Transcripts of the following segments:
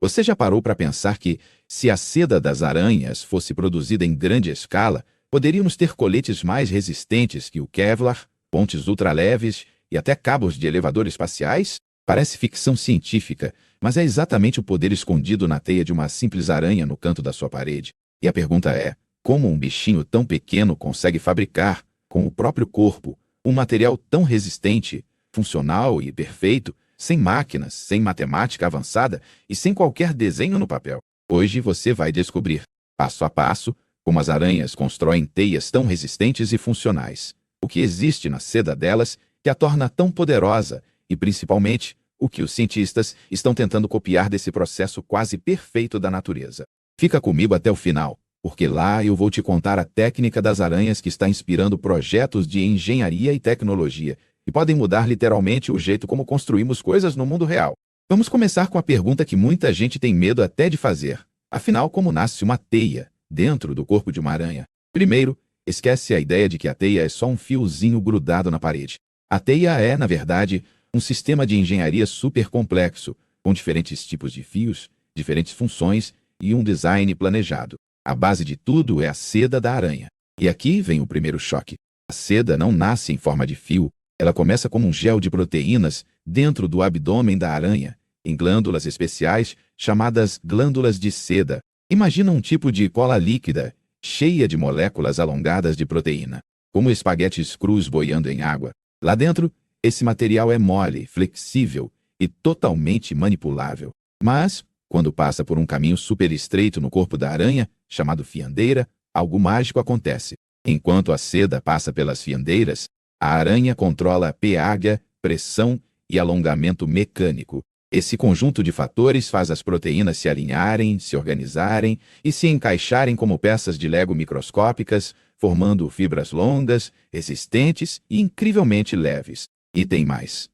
Você já parou para pensar que, se a seda das aranhas fosse produzida em grande escala, poderíamos ter coletes mais resistentes que o Kevlar, pontes ultraleves e até cabos de elevador espaciais? Parece ficção científica, mas é exatamente o poder escondido na teia de uma simples aranha no canto da sua parede. E a pergunta é: como um bichinho tão pequeno consegue fabricar, com o próprio corpo, um material tão resistente, funcional e perfeito, sem máquinas, sem matemática avançada e sem qualquer desenho no papel? Hoje você vai descobrir, passo a passo, como as aranhas constroem teias tão resistentes e funcionais, o que existe na seda delas que a torna tão poderosa e, principalmente, o que os cientistas estão tentando copiar desse processo quase perfeito da natureza. Fica comigo até o final, porque lá eu vou te contar a técnica das aranhas que está inspirando projetos de engenharia e tecnologia, que podem mudar literalmente o jeito como construímos coisas no mundo real. Vamos começar com a pergunta que muita gente tem medo até de fazer. Afinal, como nasce uma teia dentro do corpo de uma aranha? Primeiro, esquece a ideia de que a teia é só um fiozinho grudado na parede. A teia é, na verdade, um sistema de engenharia super complexo, com diferentes tipos de fios, diferentes funções e um design planejado. A base de tudo é a seda da aranha. E aqui vem o primeiro choque. A seda não nasce em forma de fio, ela começa como um gel de proteínas dentro do abdômen da aranha, em glândulas especiais chamadas glândulas de seda. Imagina um tipo de cola líquida, cheia de moléculas alongadas de proteína, como espaguetes crus boiando em água. Lá dentro, esse material é mole, flexível e totalmente manipulável. Mas, quando passa por um caminho super estreito no corpo da aranha, chamado fiandeira, algo mágico acontece. Enquanto a seda passa pelas fiandeiras, a aranha controla pH, pressão e alongamento mecânico. Esse conjunto de fatores faz as proteínas se alinharem, se organizarem e se encaixarem como peças de Lego microscópicas, formando fibras longas, resistentes e incrivelmente leves. E tem mais.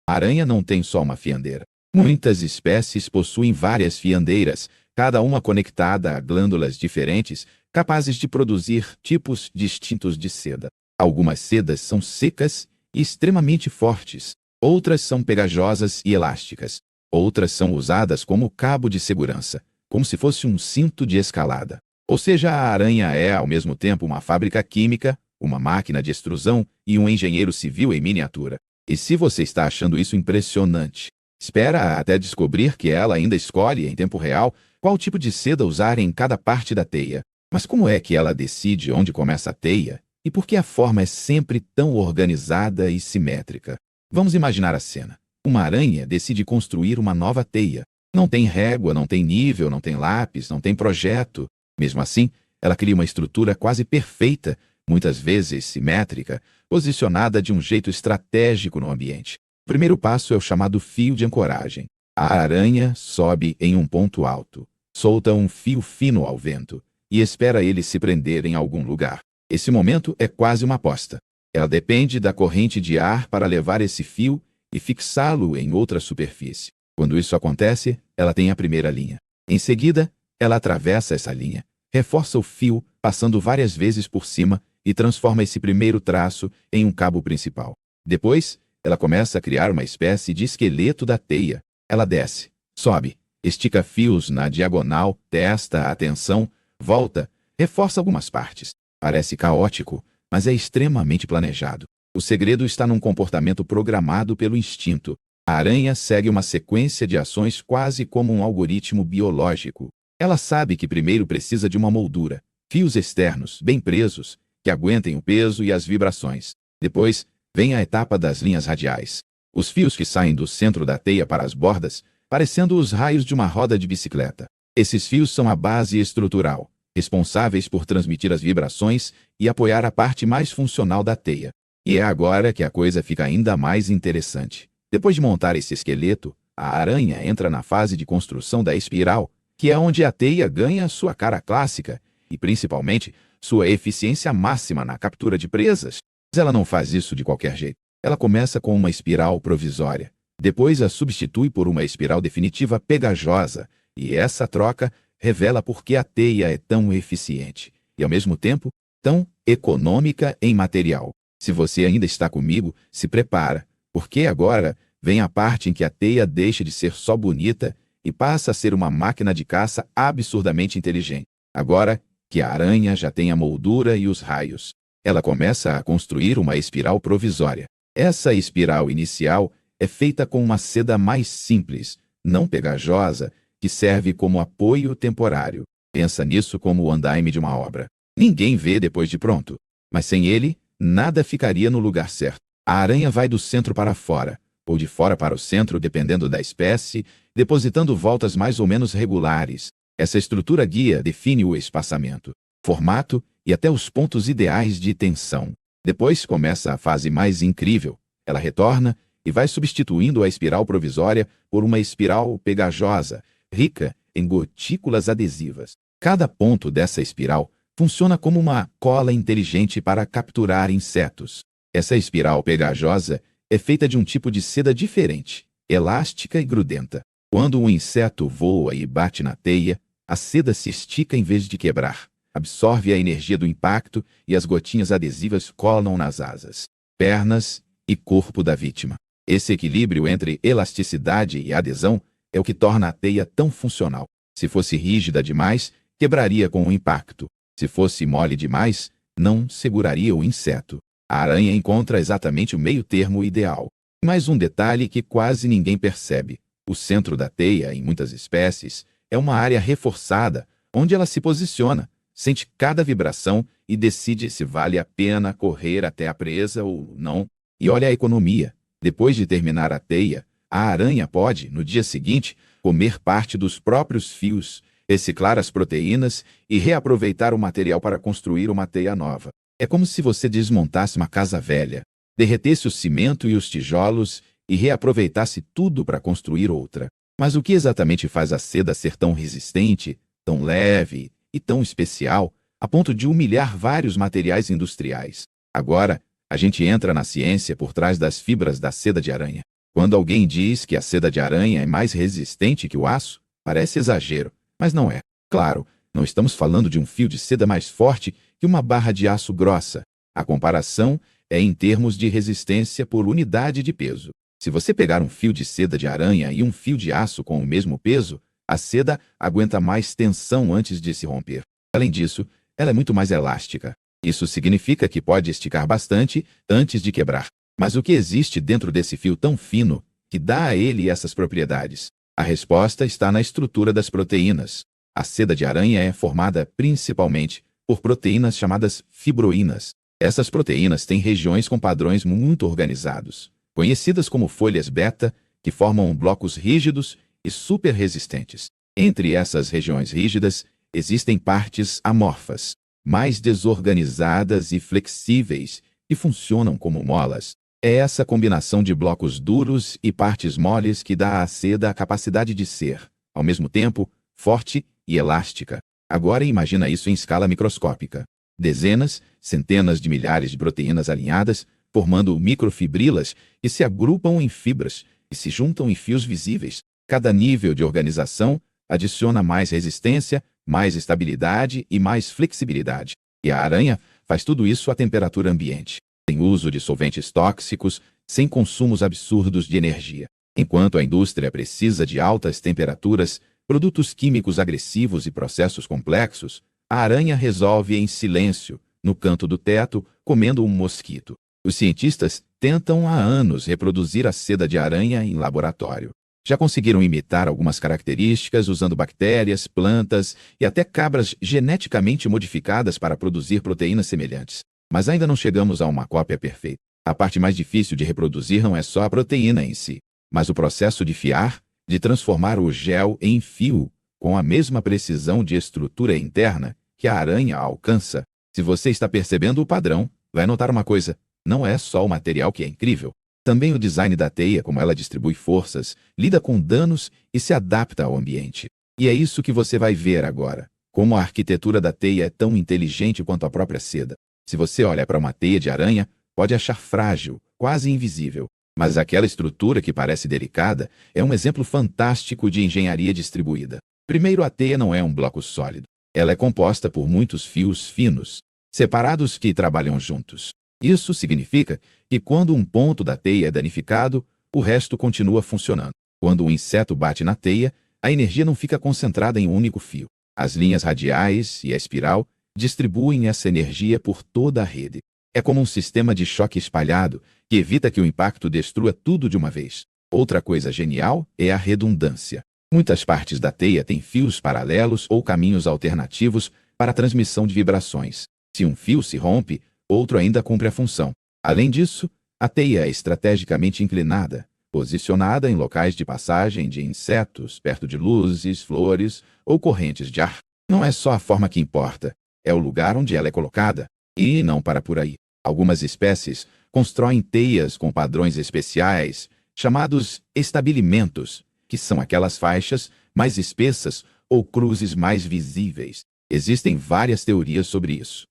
A aranha não tem só uma fiandeira. Muitas espécies possuem várias fiandeiras, cada uma conectada a glândulas diferentes, capazes de produzir tipos distintos de seda. Algumas sedas são secas e extremamente fortes, outras são pegajosas e elásticas, outras são usadas como cabo de segurança, como se fosse um cinto de escalada. Ou seja, a aranha é, ao mesmo tempo, uma fábrica química, uma máquina de extrusão e um engenheiro civil em miniatura. E se você está achando isso impressionante, espera até descobrir que ela ainda escolhe, em tempo real, qual tipo de seda usar em cada parte da teia. Mas como é que ela decide onde começa a teia? E por que a forma é sempre tão organizada e simétrica? Vamos imaginar a cena. Uma aranha decide construir uma nova teia. Não tem régua, não tem nível, não tem lápis, não tem projeto. Mesmo assim, ela cria uma estrutura quase perfeita, muitas vezes simétrica, posicionada de um jeito estratégico no ambiente. O primeiro passo é o chamado fio de ancoragem. A aranha sobe em um ponto alto, solta um fio fino ao vento e espera ele se prender em algum lugar. Esse momento é quase uma aposta. Ela depende da corrente de ar para levar esse fio e fixá-lo em outra superfície. Quando isso acontece, ela tem a primeira linha. Em seguida, ela atravessa essa linha, reforça o fio, passando várias vezes por cima e transforma esse primeiro traço em um cabo principal. Depois, ela começa a criar uma espécie de esqueleto da teia. Ela desce, sobe, estica fios na diagonal, testa a tensão, volta, reforça algumas partes. Parece caótico, mas é extremamente planejado. O segredo está num comportamento programado pelo instinto. A aranha segue uma sequência de ações quase como um algoritmo biológico. Ela sabe que primeiro precisa de uma moldura, fios externos, bem presos, que aguentem o peso e as vibrações. Depois, vem a etapa das linhas radiais. Os fios que saem do centro da teia para as bordas, parecendo os raios de uma roda de bicicleta. Esses fios são a base estrutural, responsáveis por transmitir as vibrações e apoiar a parte mais funcional da teia. E é agora que a coisa fica ainda mais interessante. Depois de montar esse esqueleto, a aranha entra na fase de construção da espiral, que é onde a teia ganha sua cara clássica e, principalmente, sua eficiência máxima na captura de presas. Mas ela não faz isso de qualquer jeito. Ela começa com uma espiral provisória, depois a substitui por uma espiral definitiva pegajosa, e essa troca revela por que a teia é tão eficiente e, ao mesmo tempo, tão econômica em material. Se você ainda está comigo, se prepara, porque agora vem a parte em que a teia deixa de ser só bonita e passa a ser uma máquina de caça absurdamente inteligente. Agora que a aranha já tem a moldura e os raios, ela começa a construir uma espiral provisória. Essa espiral inicial é feita com uma seda mais simples, não pegajosa, que serve como apoio temporário. Pensa nisso como o andaime de uma obra. Ninguém vê depois de pronto, mas sem ele, nada ficaria no lugar certo. A aranha vai do centro para fora, ou de fora para o centro, dependendo da espécie, depositando voltas mais ou menos regulares. Essa estrutura guia define o espaçamento, formato e até os pontos ideais de tensão. Depois começa a fase mais incrível. Ela retorna e vai substituindo a espiral provisória por uma espiral pegajosa, rica em gotículas adesivas. Cada ponto dessa espiral funciona como uma cola inteligente para capturar insetos. Essa espiral pegajosa é feita de um tipo de seda diferente, elástica e grudenta. Quando um inseto voa e bate na teia, a seda se estica em vez de quebrar, absorve a energia do impacto e as gotinhas adesivas colam nas asas, pernas e corpo da vítima. Esse equilíbrio entre elasticidade e adesão é o que torna a teia tão funcional. Se fosse rígida demais, quebraria com o impacto. Se fosse mole demais, não seguraria o inseto. A aranha encontra exatamente o meio-termo ideal. Mais um detalhe que quase ninguém percebe. O centro da teia, em muitas espécies, é uma área reforçada, onde ela se posiciona, sente cada vibração e decide se vale a pena correr até a presa ou não. E olha a economia. Depois de terminar a teia, a aranha pode, no dia seguinte, comer parte dos próprios fios, reciclar as proteínas e reaproveitar o material para construir uma teia nova. É como se você desmontasse uma casa velha, derretesse o cimento e os tijolos e reaproveitasse tudo para construir outra. Mas o que exatamente faz a seda ser tão resistente, tão leve e tão especial, a ponto de humilhar vários materiais industriais? Agora, a gente entra na ciência por trás das fibras da seda de aranha. Quando alguém diz que a seda de aranha é mais resistente que o aço, parece exagero, mas não é. Claro, não estamos falando de um fio de seda mais forte que uma barra de aço grossa. A comparação é em termos de resistência por unidade de peso. Se você pegar um fio de seda de aranha e um fio de aço com o mesmo peso, a seda aguenta mais tensão antes de se romper. Além disso, ela é muito mais elástica. Isso significa que pode esticar bastante antes de quebrar. Mas o que existe dentro desse fio tão fino que dá a ele essas propriedades? A resposta está na estrutura das proteínas. A seda de aranha é formada principalmente por proteínas chamadas fibroínas. Essas proteínas têm regiões com padrões muito organizados, conhecidas como folhas beta, que formam blocos rígidos e super resistentes. Entre essas regiões rígidas, existem partes amorfas, mais desorganizadas e flexíveis, que funcionam como molas. É essa combinação de blocos duros e partes moles que dá à seda a capacidade de ser, ao mesmo tempo, forte e elástica. Agora imagina isso em escala microscópica. Dezenas, centenas de milhares de proteínas alinhadas, formando microfibrilas que se agrupam em fibras e se juntam em fios visíveis. Cada nível de organização adiciona mais resistência, mais estabilidade e mais flexibilidade. E a aranha faz tudo isso à temperatura ambiente, sem uso de solventes tóxicos, sem consumos absurdos de energia. Enquanto a indústria precisa de altas temperaturas, produtos químicos agressivos e processos complexos, a aranha resolve em silêncio, no canto do teto, comendo um mosquito. Os cientistas tentam há anos reproduzir a seda de aranha em laboratório. Já conseguiram imitar algumas características usando bactérias, plantas e até cabras geneticamente modificadas para produzir proteínas semelhantes. Mas ainda não chegamos a uma cópia perfeita. A parte mais difícil de reproduzir não é só a proteína em si, mas o processo de fiar, de transformar o gel em fio, com a mesma precisão de estrutura interna que a aranha alcança. Se você está percebendo o padrão, vai notar uma coisa: não é só o material que é incrível. Também o design da teia, como ela distribui forças, lida com danos e se adapta ao ambiente. E é isso que você vai ver agora. Como a arquitetura da teia é tão inteligente quanto a própria seda. Se você olha para uma teia de aranha, pode achar frágil, quase invisível. Mas aquela estrutura que parece delicada é um exemplo fantástico de engenharia distribuída. Primeiro, a teia não é um bloco sólido. Ela é composta por muitos fios finos, separados que trabalham juntos. Isso significa que quando um ponto da teia é danificado, o resto continua funcionando. Quando um inseto bate na teia, a energia não fica concentrada em um único fio. As linhas radiais e a espiral distribuem essa energia por toda a rede. É como um sistema de choque espalhado que evita que o impacto destrua tudo de uma vez. Outra coisa genial é a redundância. Muitas partes da teia têm fios paralelos ou caminhos alternativos para a transmissão de vibrações. Se um fio se rompe, outro ainda cumpre a função. Além disso, a teia é estrategicamente inclinada, posicionada em locais de passagem de insetos, perto de luzes, flores ou correntes de ar. Não é só a forma que importa, é o lugar onde ela é colocada. E não para por aí. Algumas espécies constroem teias com padrões especiais, chamados estabilimentos, que são aquelas faixas mais espessas ou cruzes mais visíveis. Existem várias teorias sobre isso.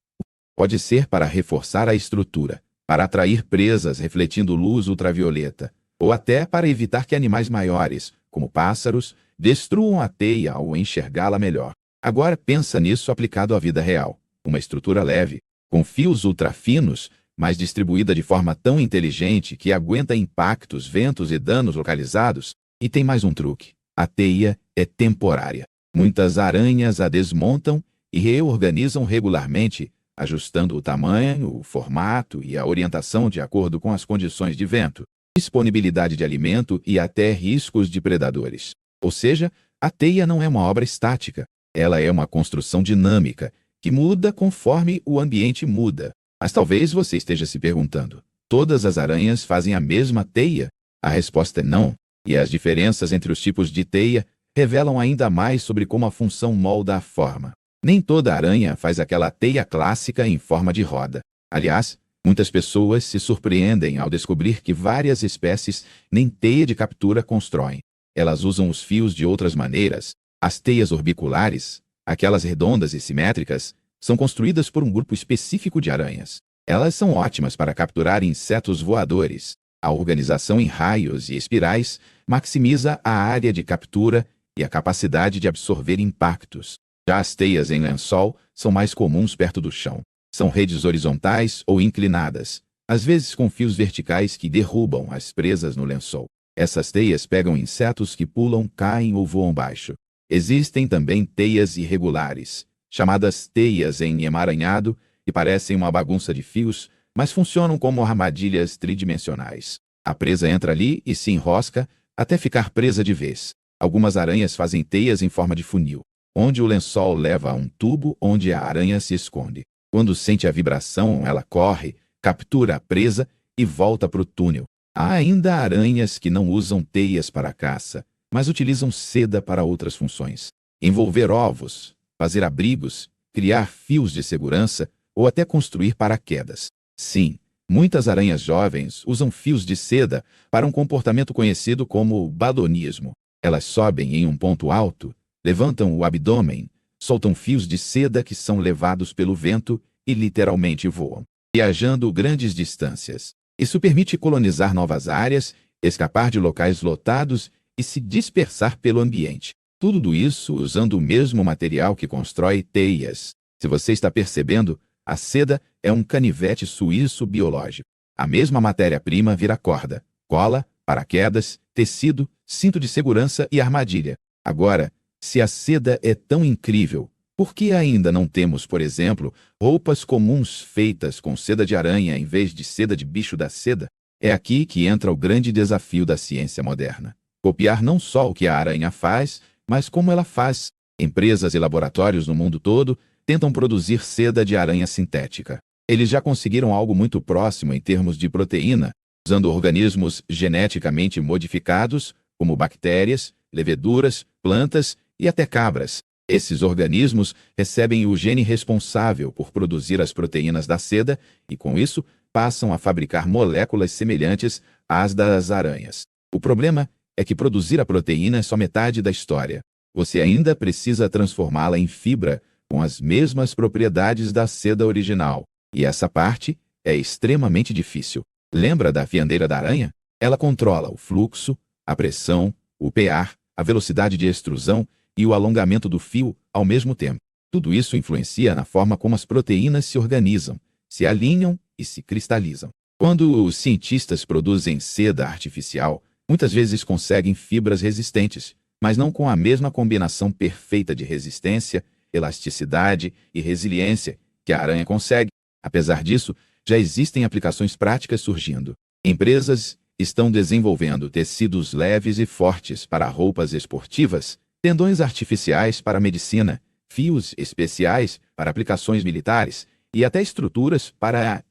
Pode ser para reforçar a estrutura, para atrair presas refletindo luz ultravioleta, ou até para evitar que animais maiores, como pássaros, destruam a teia ao enxergá-la melhor. Agora pensa nisso aplicado à vida real. Uma estrutura leve, com fios ultrafinos, mas distribuída de forma tão inteligente que aguenta impactos, ventos e danos localizados. E tem mais um truque. A teia é temporária. Muitas aranhas a desmontam e reorganizam regularmente, ajustando o tamanho, o formato e a orientação de acordo com as condições de vento, disponibilidade de alimento e até riscos de predadores. Ou seja, a teia não é uma obra estática. Ela é uma construção dinâmica, que muda conforme o ambiente muda. Mas talvez você esteja se perguntando, todas as aranhas fazem a mesma teia? A resposta é não. E as diferenças entre os tipos de teia revelam ainda mais sobre como a função molda a forma. Nem toda aranha faz aquela teia clássica em forma de roda. Aliás, muitas pessoas se surpreendem ao descobrir que várias espécies nem teia de captura constroem. Elas usam os fios de outras maneiras. As teias orbiculares, aquelas redondas e simétricas, são construídas por um grupo específico de aranhas. Elas são ótimas para capturar insetos voadores. A organização em raios e espirais maximiza a área de captura e a capacidade de absorver impactos. Já as teias em lençol são mais comuns perto do chão. São redes horizontais ou inclinadas, às vezes com fios verticais que derrubam as presas no lençol. Essas teias pegam insetos que pulam, caem ou voam baixo. Existem também teias irregulares, chamadas teias em emaranhado, que parecem uma bagunça de fios, mas funcionam como armadilhas tridimensionais. A presa entra ali e se enrosca até ficar presa de vez. Algumas aranhas fazem teias em forma de funil, onde o lençol leva a um tubo onde a aranha se esconde. Quando sente a vibração, ela corre, captura a presa e volta para o túnel. Há ainda aranhas que não usam teias para caça, mas utilizam seda para outras funções. Envolver ovos, fazer abrigos, criar fios de segurança ou até construir paraquedas. Sim, muitas aranhas jovens usam fios de seda para um comportamento conhecido como balonismo. Elas sobem em um ponto alto, levantam o abdômen, soltam fios de seda que são levados pelo vento e literalmente voam, viajando grandes distâncias. Isso permite colonizar novas áreas, escapar de locais lotados e se dispersar pelo ambiente. Tudo isso usando o mesmo material que constrói teias. Se você está percebendo, a seda é um canivete suíço biológico. A mesma matéria-prima vira corda, cola, paraquedas, tecido, cinto de segurança e armadilha. Agora, se a seda é tão incrível, por que ainda não temos, por exemplo, roupas comuns feitas com seda de aranha em vez de seda de bicho da seda? É aqui que entra o grande desafio da ciência moderna. Copiar não só o que a aranha faz, mas como ela faz. Empresas e laboratórios no mundo todo tentam produzir seda de aranha sintética. Eles já conseguiram algo muito próximo em termos de proteína, usando organismos geneticamente modificados, como bactérias, leveduras, plantas e até cabras. Esses organismos recebem o gene responsável por produzir as proteínas da seda e, com isso, passam a fabricar moléculas semelhantes às das aranhas. O problema é que produzir a proteína é só metade da história. Você ainda precisa transformá-la em fibra com as mesmas propriedades da seda original. E essa parte é extremamente difícil. Lembra da fiandeira da aranha? Ela controla o fluxo, a pressão, o pH, a velocidade de extrusão e o alongamento do fio ao mesmo tempo. Tudo isso influencia na forma como as proteínas se organizam, se alinham e se cristalizam. Quando os cientistas produzem seda artificial, muitas vezes conseguem fibras resistentes, mas não com a mesma combinação perfeita de resistência, elasticidade e resiliência que a aranha consegue. Apesar disso, já existem aplicações práticas surgindo. Empresas estão desenvolvendo tecidos leves e fortes para roupas esportivas, tendões artificiais para a medicina, fios especiais para aplicações militares e até estruturas para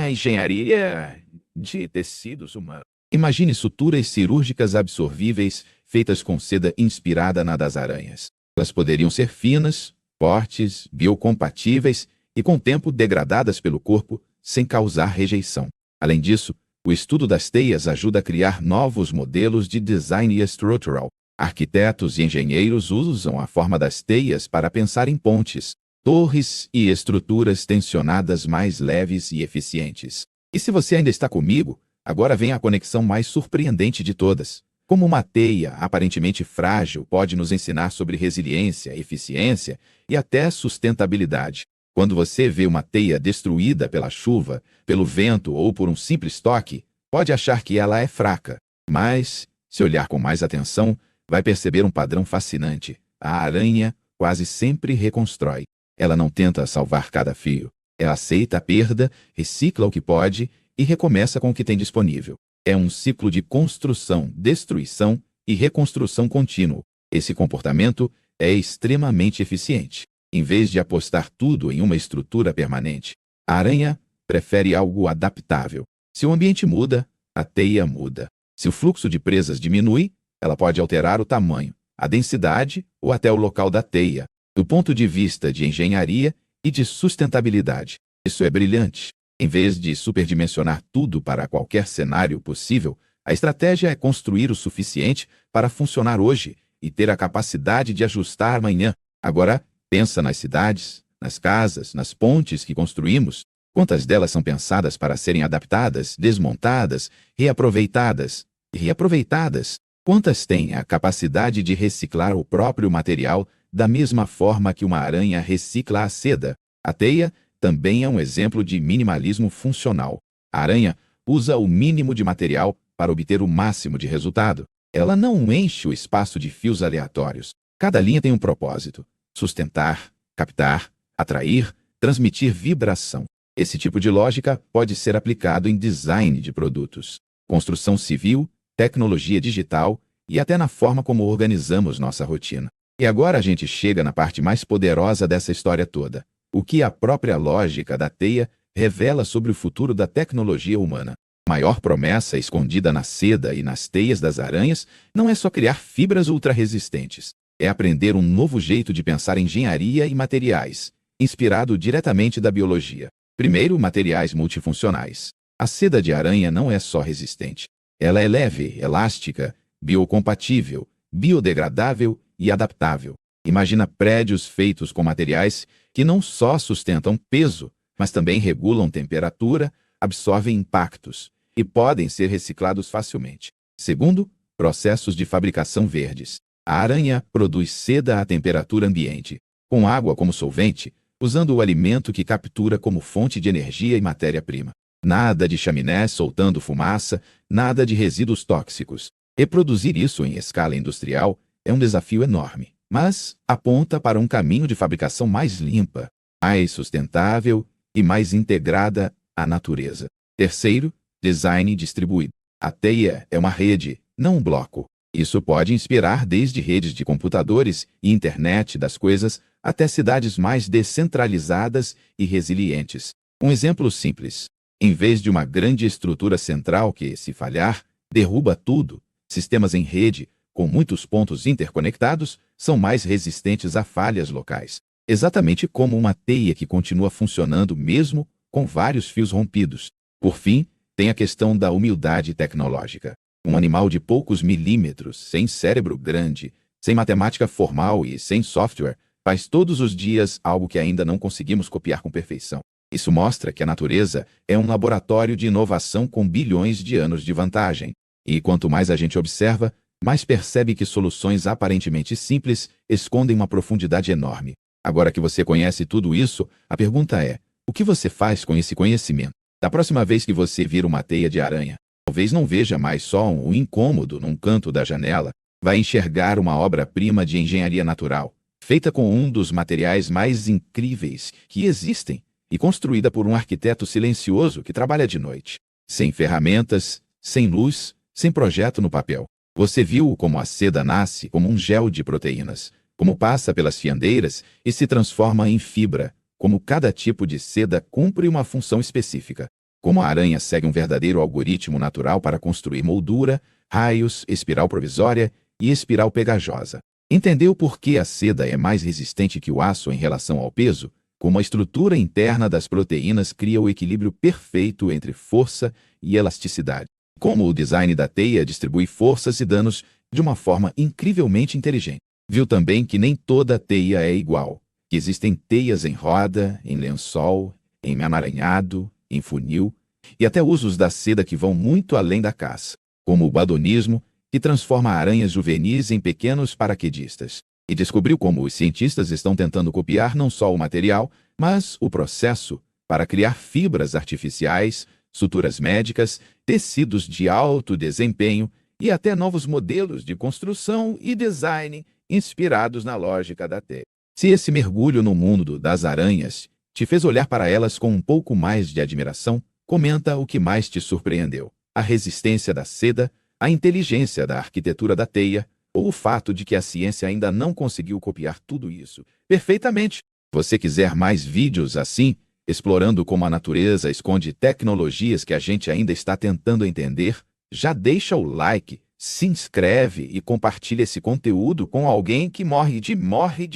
a engenharia de tecidos humanos. Imagine suturas cirúrgicas absorvíveis feitas com seda inspirada na das aranhas. Elas poderiam ser finas, fortes, biocompatíveis e, com o tempo, degradadas pelo corpo sem causar rejeição. Além disso, o estudo das teias ajuda a criar novos modelos de design estrutural. Arquitetos e engenheiros usam a forma das teias para pensar em pontes, torres e estruturas tensionadas mais leves e eficientes. E se você ainda está comigo, agora vem a conexão mais surpreendente de todas. Como uma teia aparentemente frágil pode nos ensinar sobre resiliência, eficiência e até sustentabilidade. Quando você vê uma teia destruída pela chuva, pelo vento ou por um simples toque, pode achar que ela é fraca. Mas, se olhar com mais atenção, vai perceber um padrão fascinante. A aranha quase sempre reconstrói. Ela não tenta salvar cada fio. Ela aceita a perda, recicla o que pode e recomeça com o que tem disponível. É um ciclo de construção, destruição e reconstrução contínuo. Esse comportamento é extremamente eficiente. Em vez de apostar tudo em uma estrutura permanente, a aranha prefere algo adaptável. Se o ambiente muda, a teia muda. Se o fluxo de presas diminui, ela pode alterar o tamanho, a densidade ou até o local da teia, do ponto de vista de engenharia e de sustentabilidade. Isso é brilhante. Em vez de superdimensionar tudo para qualquer cenário possível, a estratégia é construir o suficiente para funcionar hoje e ter a capacidade de ajustar amanhã. Agora, pensa nas cidades, nas casas, nas pontes que construímos. Quantas delas são pensadas para serem adaptadas, desmontadas, reaproveitadas e reaproveitadas? Quantas têm a capacidade de reciclar o próprio material da mesma forma que uma aranha recicla a seda? A teia também é um exemplo de minimalismo funcional. A aranha usa o mínimo de material para obter o máximo de resultado. Ela não enche o espaço de fios aleatórios. Cada linha tem um propósito: sustentar, captar, atrair, transmitir vibração. Esse tipo de lógica pode ser aplicado em design de produtos, construção civil, tecnologia digital e até na forma como organizamos nossa rotina. E agora a gente chega na parte mais poderosa dessa história toda: o que a própria lógica da teia revela sobre o futuro da tecnologia humana. A maior promessa escondida na seda e nas teias das aranhas não é só criar fibras ultra-resistentes. É aprender um novo jeito de pensar engenharia e materiais, inspirado diretamente da biologia. Primeiro, materiais multifuncionais. A seda de aranha não é só resistente. Ela é leve, elástica, biocompatível, biodegradável e adaptável. Imagina prédios feitos com materiais que não só sustentam peso, mas também regulam temperatura, absorvem impactos e podem ser reciclados facilmente. Segundo, processos de fabricação verdes. A aranha produz seda à temperatura ambiente, com água como solvente, usando o alimento que captura como fonte de energia e matéria-prima. Nada de chaminé soltando fumaça, nada de resíduos tóxicos. Reproduzir isso em escala industrial é um desafio enorme, mas aponta para um caminho de fabricação mais limpa, mais sustentável e mais integrada à natureza. Terceiro, design distribuído. A teia é uma rede, não um bloco. Isso pode inspirar desde redes de computadores e internet das coisas até cidades mais descentralizadas e resilientes. Um exemplo simples: em vez de uma grande estrutura central que, se falhar, derruba tudo, sistemas em rede, com muitos pontos interconectados, são mais resistentes a falhas locais. Exatamente como uma teia que continua funcionando mesmo com vários fios rompidos. Por fim, tem a questão da humildade tecnológica. Um animal de poucos milímetros, sem cérebro grande, sem matemática formal e sem software, faz todos os dias algo que ainda não conseguimos copiar com perfeição. Isso mostra que a natureza é um laboratório de inovação com bilhões de anos de vantagem. E quanto mais a gente observa, mais percebe que soluções aparentemente simples escondem uma profundidade enorme. Agora que você conhece tudo isso, a pergunta é: o que você faz com esse conhecimento? Da próxima vez que você vir uma teia de aranha, Talvez não veja mais só um incômodo num canto da janela, vai enxergar uma obra-prima de engenharia natural, feita com um dos materiais mais incríveis que existem e construída por um arquiteto silencioso que trabalha de noite. Sem ferramentas, sem luz, sem projeto no papel. Você viu como a seda nasce como um gel de proteínas, como passa pelas fiandeiras e se transforma em fibra, como cada tipo de seda cumpre uma função específica, como a aranha segue um verdadeiro algoritmo natural para construir moldura, raios, espiral provisória e espiral pegajosa. Entendeu por que a seda é mais resistente que o aço em relação ao peso? Como a estrutura interna das proteínas cria o equilíbrio perfeito entre força e elasticidade. Como o design da teia distribui forças e danos de uma forma incrivelmente inteligente. Viu também que nem toda teia é igual, que existem teias em roda, em lençol, em emaranhado, em funil, e até usos da seda que vão muito além da caça, como o badonismo, que transforma aranhas juvenis em pequenos paraquedistas. E descobriu como os cientistas estão tentando copiar não só o material, mas o processo para criar fibras artificiais, suturas médicas, tecidos de alto desempenho e até novos modelos de construção e design inspirados na lógica da teia. Se esse mergulho no mundo das aranhas te fez olhar para elas com um pouco mais de admiração, comenta o que mais te surpreendeu: a resistência da seda, a inteligência da arquitetura da teia, ou o fato de que a ciência ainda não conseguiu copiar tudo isso perfeitamente. Se você quiser mais vídeos assim, explorando como a natureza esconde tecnologias que a gente ainda está tentando entender, já deixa o like, se inscreve e compartilha esse conteúdo com alguém que morre de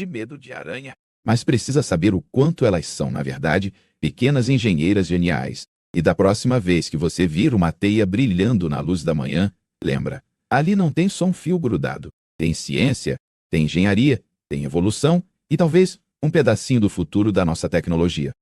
medo de aranha. Mas precisa saber o quanto elas são, na verdade, pequenas engenheiras geniais. E da próxima vez que você vir uma teia brilhando na luz da manhã, lembra, ali não tem só um fio grudado. Tem ciência, tem engenharia, tem evolução e talvez um pedacinho do futuro da nossa tecnologia.